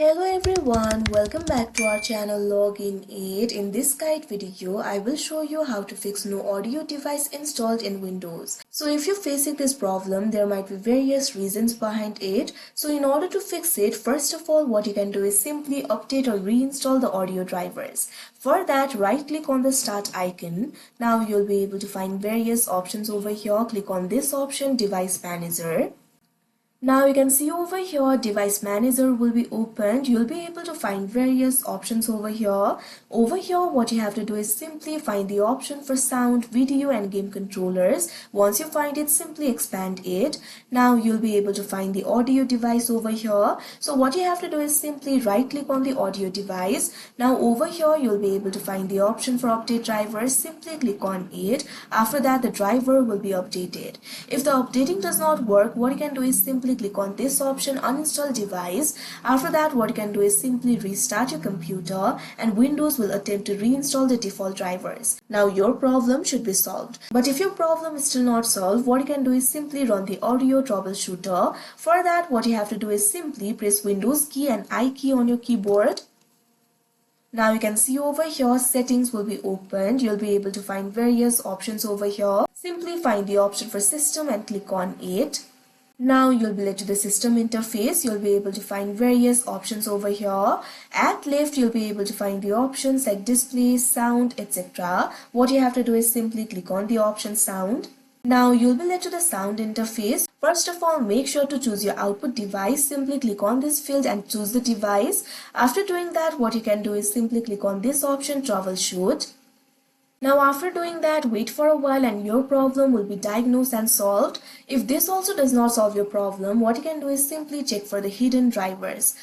Hello everyone, welcome back to our channel Login 8. In this guide video, I will show you how to fix no audio device installed in Windows. So if you're facing this problem, there might be various reasons behind it. So in order to fix it, first of all, what you can do is simply update or reinstall the audio drivers. For that, right click on the start icon. Now you'll be able to find various options over here. Click on this option, Device Manager. Now you can see over here device manager will be opened. You'll be able to find various options over here. Over here what you have to do is simply find the option for sound, video and game controllers. Once you find it, simply expand it. Now you'll be able to find the audio device over here. So what you have to do is simply right click on the audio device. Now over here you'll be able to find the option for update drivers. Simply click on it. After that the driver will be updated. If the updating does not work, what you can do is simply click on this option, uninstall device. After that what you can do is simply restart your computer and Windows will attempt to reinstall the default drivers. Now your problem should be solved. But if your problem is still not solved, what you can do is simply run the audio troubleshooter. For that what you have to do is simply press Windows key and I key on your keyboard. Now you can see over here settings will be opened. You'll be able to find various options over here. Simply find the option for system and click on it. Now you'll be led to the system interface. You'll be able to find various options over here. At left you'll be able to find the options like display, sound, etc. What you have to do is simply click on the option sound. Now you'll be led to the sound interface. First of all, make sure to choose your output device. Simply click on this field and choose the device. After doing that, what you can do is simply click on this option, troubleshoot. Now after doing that, wait for a while and your problem will be diagnosed and solved. If this also does not solve your problem, what you can do is simply check for the hidden drivers.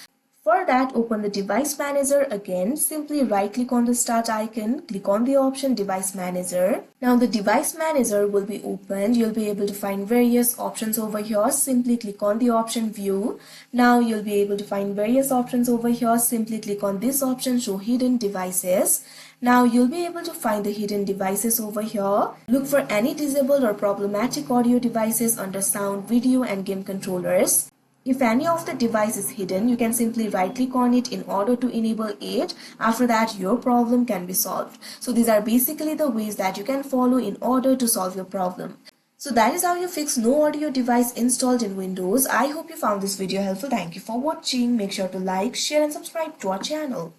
For that, open the device manager again. Simply right click on the start icon, click on the option device manager. Now the device manager will be opened. You'll be able to find various options over here. Simply click on the option view. Now you'll be able to find various options over here. Simply click on this option show hidden devices. Now you'll be able to find the hidden devices over here. Look for any disabled or problematic audio devices under sound, video and game controllers. If any of the device is hidden, you can simply right click on it in order to enable it. After that, your problem can be solved. So these are basically the ways that you can follow in order to solve your problem. So that is how you fix no audio device installed in Windows. I hope you found this video helpful. Thank you for watching. Make sure to like, share and subscribe to our channel.